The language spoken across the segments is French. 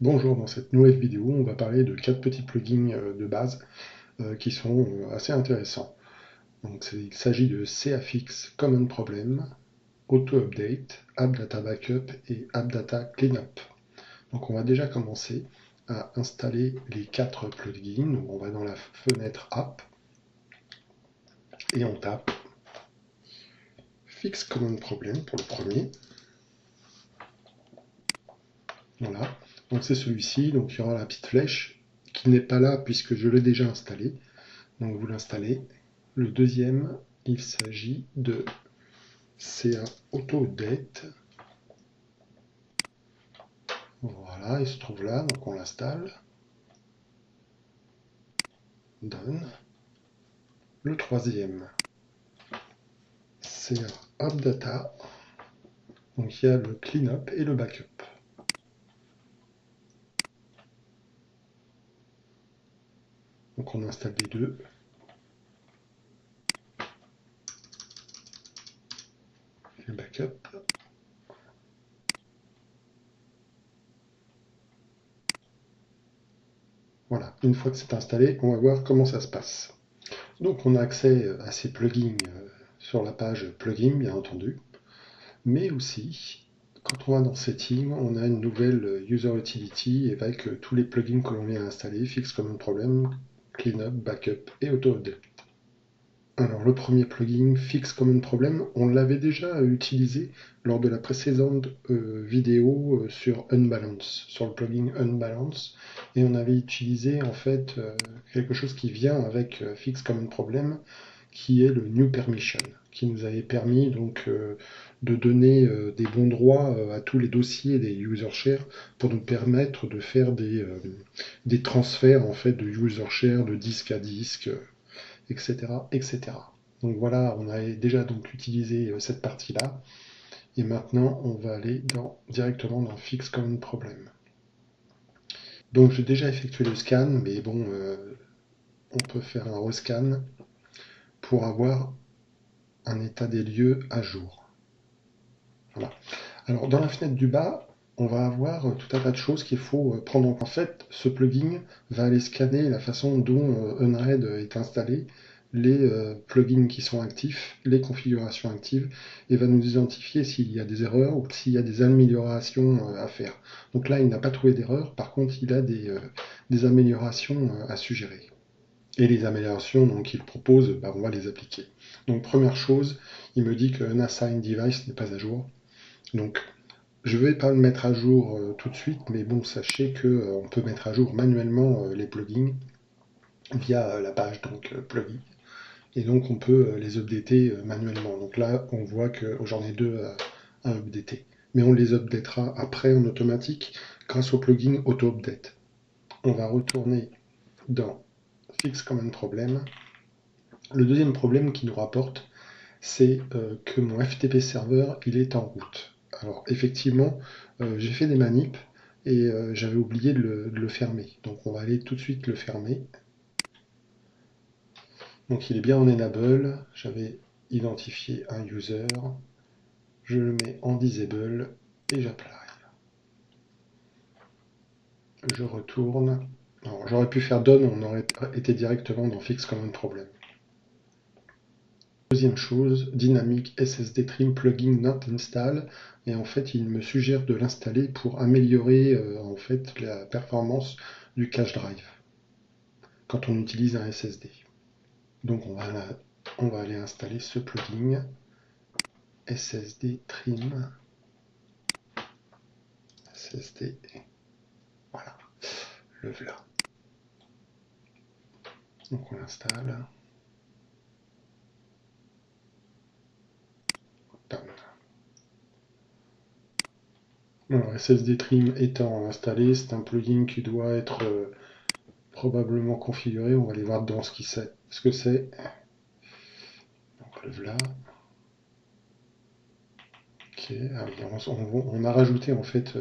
Bonjour, dans cette nouvelle vidéo, on va parler de 4 petits plugins de base qui sont assez intéressants. Donc, il s'agit de CAFX Common Problem, Auto Update, App Data Backup et App Data Cleanup. Donc on va déjà commencer à installer les 4 plugins. On va dans la fenêtre App et on tape Fix Common Problem pour le premier. Voilà, donc c'est celui-ci, donc il y aura la petite flèche qui n'est pas là puisque je l'ai déjà installé. Donc vous l'installez. Le deuxième, il s'agit de CA Auto Update. Voilà, il se trouve là, donc on l'installe. Done. Le troisième, CA App Data. Donc il y a le cleanup et le backup. Donc on installe les deux. Le backup. Voilà, une fois que c'est installé, on va voir comment ça se passe. Donc on a accès à ces plugins sur la page plugin, bien entendu. Mais aussi, quand on va dans Settings, on a une nouvelle User Utility avec tous les plugins que l'on vient installer, Fix Common Problem, Cleanup, Backup et Auto Update. Alors le premier plugin, Fix Common Problem, on l'avait déjà utilisé lors de la précédente vidéo sur Unbalance, sur le plugin Unbalance, et on avait utilisé en fait quelque chose qui vient avec Fix Common Problem, qui est le New Permission, qui nous avait permis donc de donner des bons droits à tous les dossiers des user share pour nous permettre de faire des transferts en fait de user share de disque à disque, etc., etc. Donc voilà, on a déjà donc utilisé cette partie-là, et maintenant on va aller directement dans Fix Common Problem. Donc j'ai déjà effectué le scan, mais bon, on peut faire un rescan pour avoir un état des lieux à jour. Voilà. Alors, dans la fenêtre du bas, on va avoir tout un tas de choses qu'il faut prendre en compte. En fait, ce plugin va aller scanner la façon dont Unread est installé, les plugins qui sont actifs, les configurations actives, et va nous identifier s'il y a des erreurs ou s'il y a des améliorations à faire. Donc là, il n'a pas trouvé d'erreur, par contre, il a des améliorations à suggérer. Et les améliorations qu'il propose, on va les appliquer. Donc première chose, il me dit que Unassign Device n'est pas à jour. Donc je ne vais pas le mettre à jour tout de suite, mais bon, sachez que on peut mettre à jour manuellement les plugins via la page plugin. Et donc on peut les updater manuellement. Donc là, on voit que j'en ai deux à updater. Mais on les updatera après en automatique grâce au plugin Auto Update. On va retourner dans Fix Common Problem. Le deuxième problème qu'il nous rapporte, c'est que mon FTP serveur, il est en route. Alors effectivement, j'ai fait des manips et j'avais oublié de le fermer. Donc on va aller tout de suite le fermer. Donc il est bien en enable, j'avais identifié un user, je le mets en disable et j'apply. Je retourne. Alors j'aurais pu faire done, on aurait été directement dans Fix Common Problem. Deuxième chose, Dynamic SSD Trim Plugin Not Install, et en fait il me suggère de l'installer pour améliorer en fait la performance du cache drive quand on utilise un SSD. Donc on va aller installer ce plugin SSD Trim SSD. Voilà, le voilà. Donc on l'installe. Alors, SSD Trim étant installé, c'est un plugin qui doit être probablement configuré. On va aller voir dans ce que c'est. Donc le voilà. Ok, ah oui, on a rajouté en fait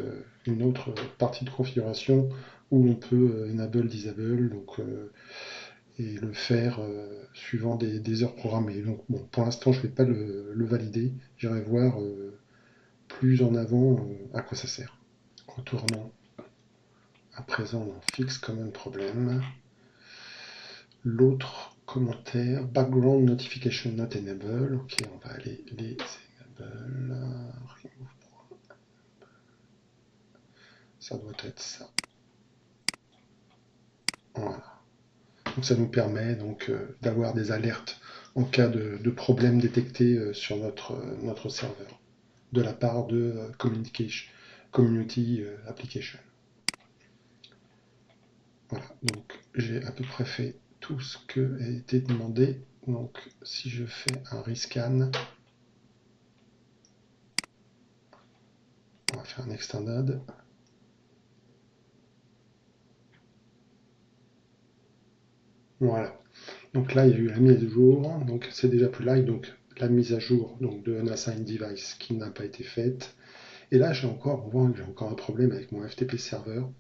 une autre partie de configuration où on peut enable, disable, donc, et le faire suivant des heures programmées. Donc bon, pour l'instant je ne vais pas le valider, j'irai voir plus en avant à quoi ça sert. Retournons présent dans Fix Common Problem. L'autre commentaire, Background Notification Not Enable. Ok, on va aller les enable. Ça doit être ça. Voilà. Donc ça nous permet donc d'avoir des alertes en cas de problème détecté sur notre serveur de la part de Community Application. Voilà, donc j'ai à peu près fait tout ce qui a été demandé. Donc si je fais un rescan, on va faire un extended. Voilà. Donc là, il y a eu la mise à jour. Donc c'est déjà plus live. Donc la mise à jour donc, de Unassigned Device qui n'a pas été faite. Et là, on voit que j'ai encore un problème avec mon FTP serveur.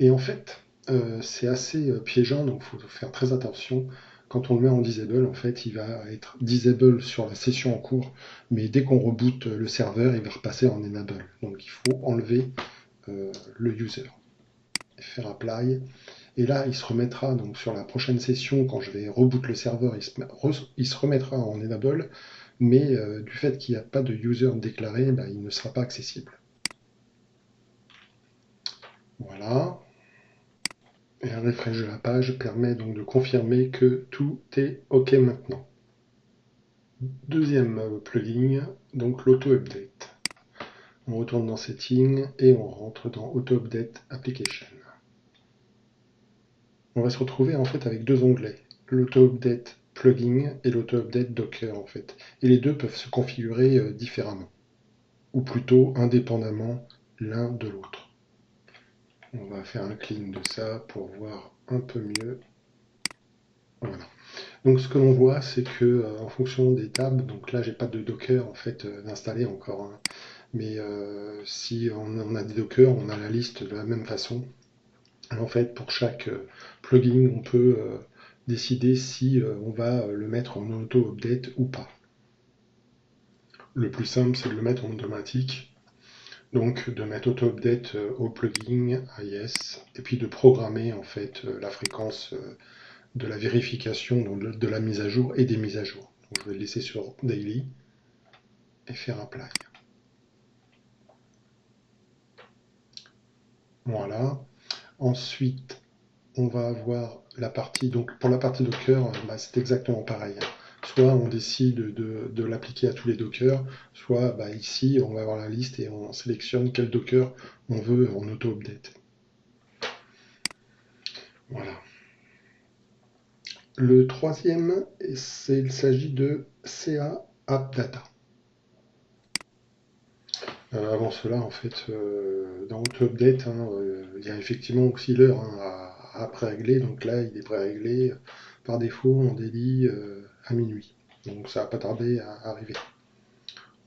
Et en fait, c'est assez piégeant, donc il faut faire très attention. Quand on le met en disable, en fait, il va être disable sur la session en cours, mais dès qu'on reboot le serveur, il va repasser en enable. Donc il faut enlever le user et faire apply. Et là, il se remettra donc sur la prochaine session, quand je vais reboot le serveur, il se remettra en enable, mais du fait qu'il n'y a pas de user déclaré, bah, il ne sera pas accessible. Voilà. Et un refresh de la page permet donc de confirmer que tout est OK maintenant. Deuxième plugin, donc l'auto-update. On retourne dans Settings et on rentre dans Auto-Update Application. On va se retrouver en fait avec deux onglets, l'Auto-Update Plugin et l'Auto-Update Docker en fait. Et les deux peuvent se configurer différemment, ou plutôt indépendamment l'un de l'autre. On va faire un clean de ça pour voir un peu mieux. Voilà. Donc ce que l'on voit, c'est que en fonction des tables, donc là j'ai pas de Docker en fait d'installer encore, hein, mais si on a des Docker, on a la liste de la même façon. En fait, pour chaque plugin, on peut décider si on va le mettre en auto-update ou pas. Le plus simple, c'est de le mettre en automatique. Donc de mettre auto-update au plugin, à yes, et puis de programmer en fait la fréquence de la vérification, donc de la mise à jour et des mises à jour. Donc je vais le laisser sur daily et faire apply. Voilà. Ensuite, on va avoir la partie, donc pour la partie Docker, bah, c'est exactement pareil. Soit on décide de l'appliquer à tous les Docker, soit bah, ici on va avoir la liste et on sélectionne quel Docker on veut en auto-update. Voilà. Le troisième, il s'agit de CA App Data. Avant cela, en fait, dans Auto-Update, hein, il y a effectivement aussi l'heure hein, à pré-régler. Donc là, il est pré-réglé par défaut en daily à minuit. Donc ça va pas tarder à arriver.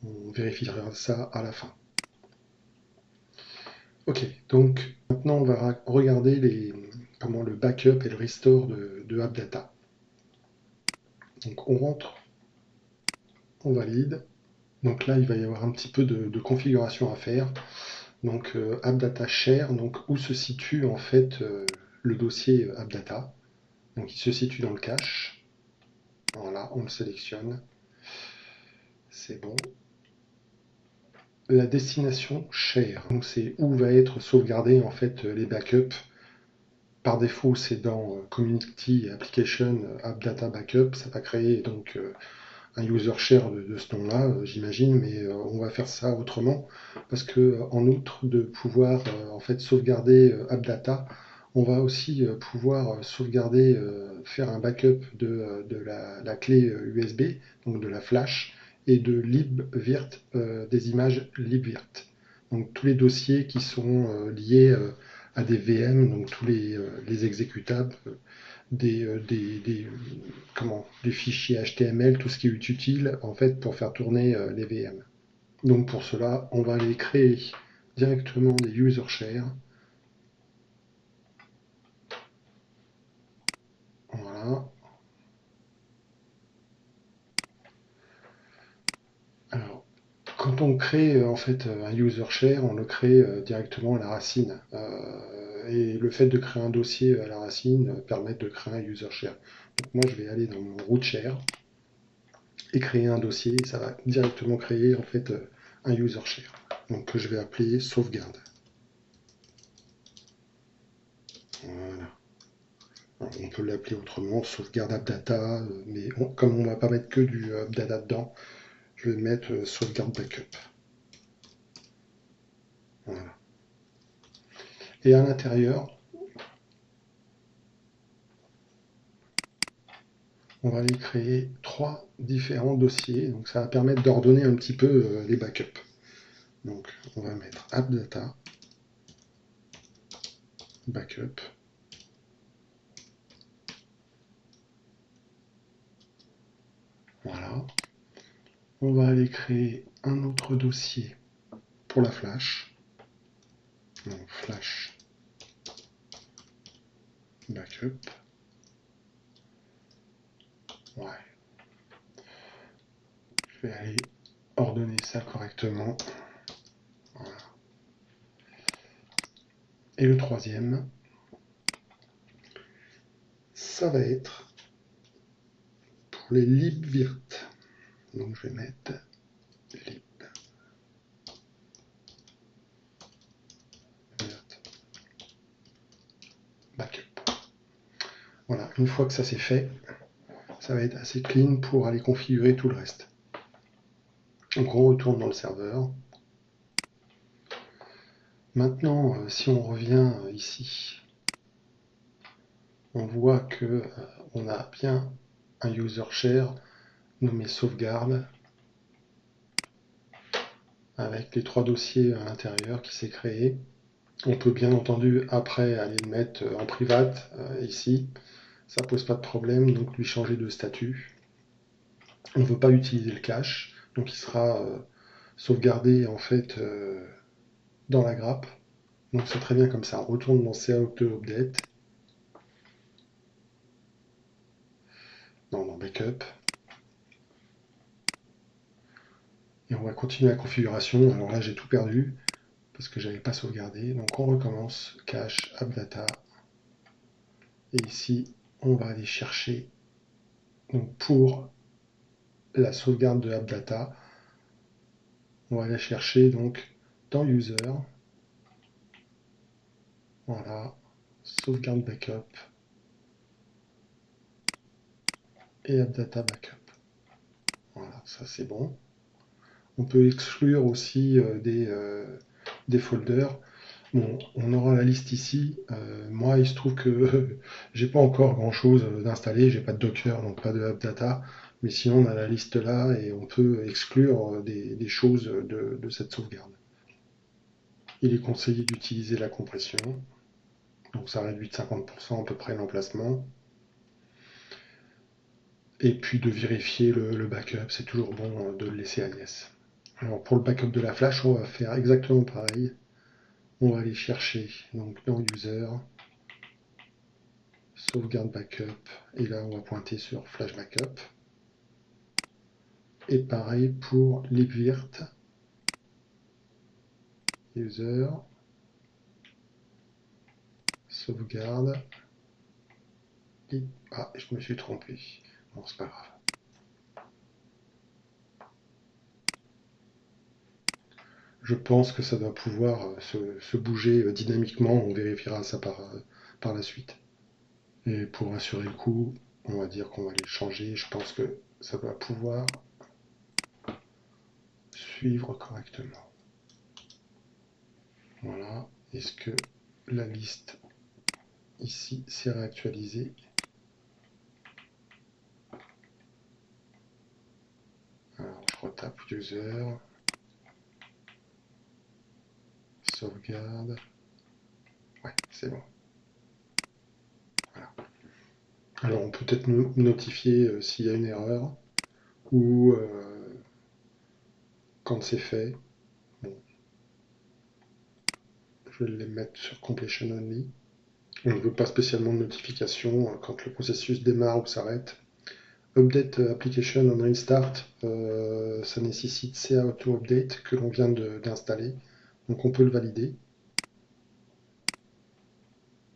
On vérifiera ça à la fin. Ok, donc maintenant on va regarder le backup et le restore de AppData. Donc on rentre, on valide. Donc là, il va y avoir un petit peu de configuration à faire. Donc AppData Share, donc où se situe en fait le dossier AppData. Donc il se situe dans le cache. Voilà, on le sélectionne. C'est bon. La destination Share, donc c'est où va être sauvegardé en fait les backups. Par défaut, c'est dans Community Application AppData Backup. Ça va créer donc un user share de ce nom-là, j'imagine, mais on va faire ça autrement parce que en outre de pouvoir en fait sauvegarder AppData, on va aussi pouvoir sauvegarder, faire un backup de la clé USB, donc de la flash, et de libvirt, des images libvirt. Donc tous les dossiers qui sont liés à des VM, donc tous les exécutables, des fichiers HTML, tout ce qui est utile en fait pour faire tourner les VM. Donc pour cela, on va aller créer directement des user share. Voilà. Alors, Quand on crée en fait un user share, on le crée directement à la racine. Et le fait de créer un dossier à la racine permet de créer un user share. Donc moi je vais aller dans mon root share et créer un dossier, et ça va directement créer en fait un user share. Donc que je vais appeler sauvegarde. Voilà. Alors, on peut l'appeler autrement, sauvegarde AppData, mais comme on va pas mettre que du AppData dedans, je vais mettre sauvegarde backup. Voilà. Et à l'intérieur, on va aller créer 3 différents dossiers. Donc ça va permettre d'ordonner un petit peu les backups. Donc on va mettre AppData, backup. Voilà. On va aller créer un autre dossier pour la flash. Donc flash backup. Ouais. Je vais aller ordonner ça correctement. Voilà. Et le troisième, ça va être pour les libvirt. Donc je vais mettre libvirt backup. Voilà, une fois que ça c'est fait, ça va être assez clean pour aller configurer tout le reste. Donc on retourne dans le serveur. Maintenant, si on revient ici, on voit que on a bien un user share nommé sauvegarde avec les 3 dossiers à l'intérieur qui s'est créé. On peut bien entendu après aller le mettre en private ici, ça pose pas de problème, donc lui changer de statut. On ne veut pas utiliser le cache, donc il sera sauvegardé en fait dans la grappe. Donc c'est très bien comme ça. On retourne dans CA-Auto Update, dans Backup, et on va continuer la configuration. Alors là j'ai tout perdu parce que j'avais pas sauvegardé. Donc on recommence, cache, AppData, et ici on va aller chercher donc pour la sauvegarde de AppData. On va aller chercher donc dans User, voilà, sauvegarde backup et AppData backup. Voilà, ça c'est bon. On peut exclure aussi des folders. Bon, on aura la liste ici. Moi, il se trouve que j'ai pas encore grand chose d'installé. J'ai pas de Docker, donc pas de AppData. Mais sinon, on a la liste là et on peut exclure des choses de cette sauvegarde. Il est conseillé d'utiliser la compression. Donc ça réduit de 50% à peu près l'emplacement. Et puis de vérifier le backup, c'est toujours bon de le laisser à yes. Alors pour le backup de la flash, on va faire exactement pareil. On va aller chercher donc dans User, sauvegarde backup, et là on va pointer sur Flash Backup. Et pareil pour libvirt, User, sauvegarde, et... Ah, je me suis trompé. Bon, c'est pas grave. Je pense que ça doit pouvoir se bouger dynamiquement, on vérifiera ça par la suite. Et pour assurer le coup, on va dire qu'on va les changer. Je pense que ça doit pouvoir suivre correctement. Voilà. Est-ce que la liste ici s'est réactualisée? Alors je retape user, sauvegarde. Ouais, c'est bon. Voilà. Alors on peut peut-être nous notifier s'il y a une erreur ou quand c'est fait. Bon, je vais les mettre sur completion only. On ne veut pas spécialement de notification quand le processus démarre ou s'arrête. Update application on restart, ça nécessite CA Auto Update que l'on vient d'installer. Donc on peut le valider.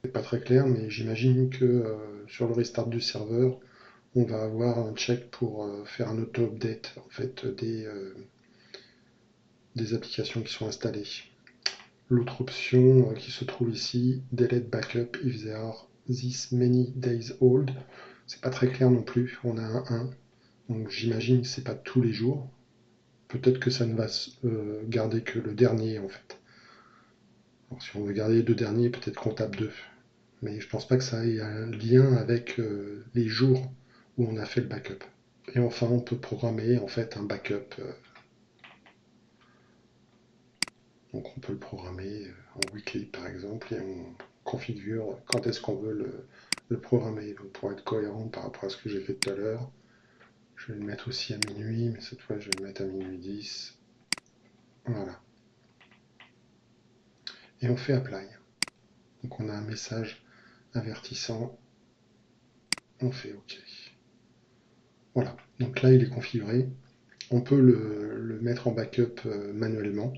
C'est pas très clair, mais j'imagine que sur le restart du serveur, on va avoir un check pour faire un auto update en fait des applications qui sont installées. L'autre option qui se trouve ici, delete backup if they are this many days old. C'est pas très clair non plus. On a un 1, donc j'imagine que c'est pas tous les jours. Peut-être que ça ne va garder que le dernier en fait. Alors, si on veut garder les deux derniers, peut-être qu'on tape 2. Mais je pense pas que ça ait un lien avec les jours où on a fait le backup. Et enfin, on peut programmer en fait un backup. Donc on peut le programmer en weekly par exemple et on configure quand est-ce qu'on veut le programmer. Donc pour être cohérent par rapport à ce que j'ai fait tout à l'heure, je vais le mettre aussi à minuit, mais cette fois je vais le mettre à minuit 10. Voilà. Et on fait apply. Donc on a un message avertissant. On fait OK. Voilà. Donc là il est configuré. On peut le mettre en backup manuellement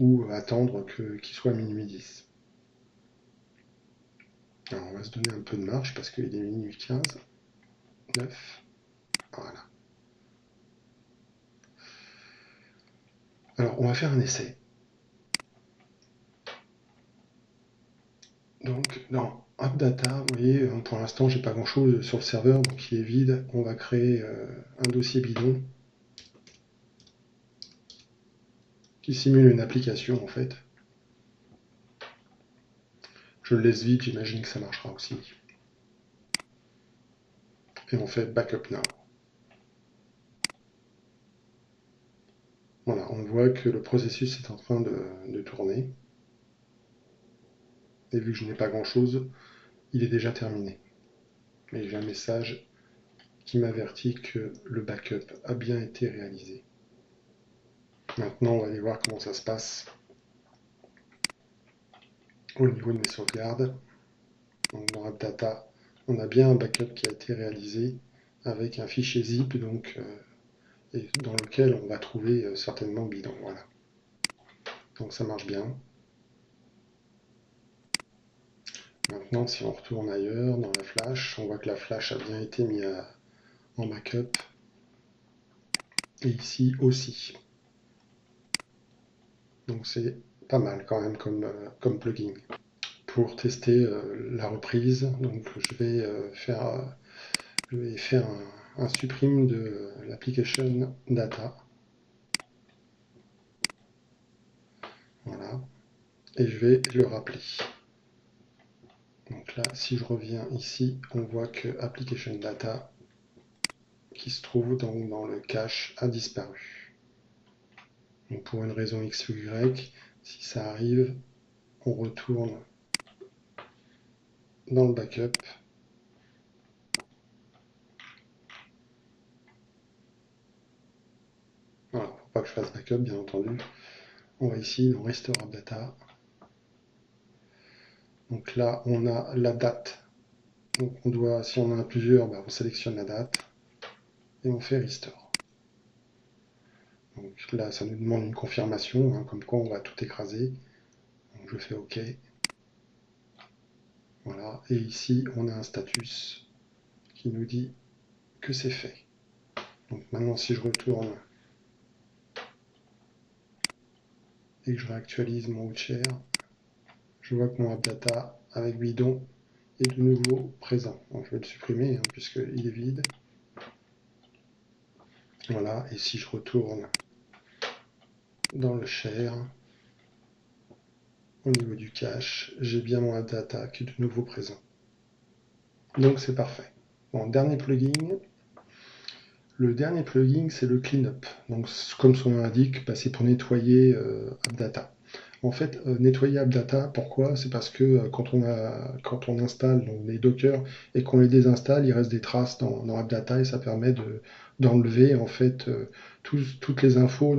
ou attendre qu'il soit minuit 10. Alors on va se donner un peu de marge parce qu'il est minuit 15, 9. Voilà. Alors, on va faire un essai. Donc, dans AppData, vous voyez, pour l'instant, j'ai pas grand-chose sur le serveur, donc il est vide. On va créer un dossier bidon qui simule une application, en fait. Je le laisse vide, j'imagine que ça marchera aussi. Et on fait Backup Now. Voilà, on voit que le processus est en train de tourner. Et vu que je n'ai pas grand-chose, il est déjà terminé. Mais j'ai un message qui m'avertit que le backup a bien été réalisé. Maintenant, on va aller voir comment ça se passe au niveau de mes sauvegardes. Donc dans AppData, on a bien un backup qui a été réalisé avec un fichier zip et dans lequel on va trouver certainement bidon. Voilà. Donc ça marche bien. Maintenant, si on retourne ailleurs dans la flash, on voit que la flash a bien été mise en backup. Et ici aussi. Donc c'est pas mal quand même comme plugin. Pour tester la reprise, donc je vais faire un supprime de l'application data. Voilà. Et je vais le rappeler. Donc là, si je reviens ici, on voit que application data qui se trouve dans le cache a disparu. Donc pour une raison X ou Y, si ça arrive, on retourne dans le backup. Voilà, faut pas que je fasse backup, bien entendu. On va ici dans Restore Data. Donc là, on a la date. Donc on doit, si on en a plusieurs, on sélectionne la date et on fait Restore. Donc là, ça nous demande une confirmation, comme quoi on va tout écraser. Donc je fais OK. Voilà. Et ici, on a un status qui nous dit que c'est fait. Donc maintenant, si je retourne et que je réactualise mon share, je vois que mon AppData avec bidon est de nouveau présent. Donc je vais le supprimer puisqu'il est vide. Voilà. Et si je retourne dans le share, au niveau du cache, j'ai bien mon AppData qui est de nouveau présent. Donc c'est parfait. Bon, dernier plugin. Le dernier plugin, c'est le cleanup. Donc, comme son nom l'indique, c'est pour nettoyer AppData. En fait, nettoyer AppData, pourquoi? C'est parce que quand on installe les Docker et qu'on les désinstalle, il reste des traces dans AppData et ça permet d'enlever en fait toutes les infos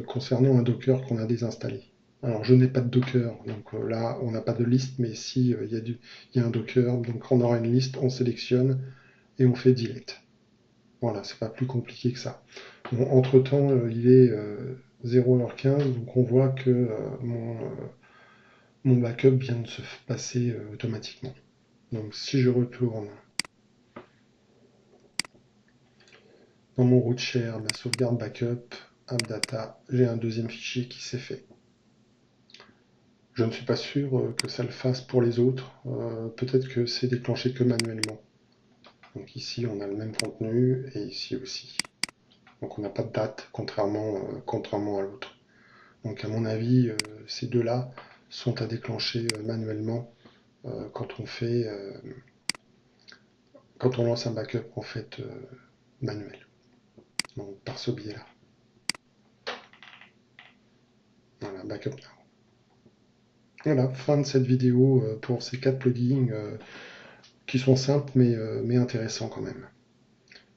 concernant un Docker qu'on a désinstallé. Alors, je n'ai pas de Docker, donc là, on n'a pas de liste, mais si il y a un Docker, donc on aura une liste, on sélectionne et on fait delete. Voilà, c'est pas plus compliqué que ça. Bon, entre-temps, il est 0h15, donc on voit que mon backup vient de se passer automatiquement. Donc si je retourne dans mon root share, ma sauvegarde backup, AppData, j'ai un deuxième fichier qui s'est fait. Je ne suis pas sûr que ça le fasse pour les autres. Peut-être que c'est déclenché que manuellement. Donc ici, on a le même contenu et ici aussi. Donc on n'a pas de date, contrairement à l'autre. Donc à mon avis, ces deux-là sont à déclencher manuellement quand quand on lance un backup en fait manuel. Donc par ce biais-là. Voilà, backup now. Voilà, fin de cette vidéo pour ces 4 plugins qui sont simples mais intéressants quand même.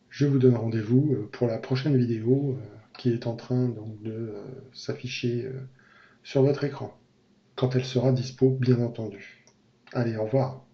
Je vous donne rendez-vous pour la prochaine vidéo qui est en train donc, de s'afficher sur votre écran, quand elle sera dispo bien entendu. Allez, au revoir.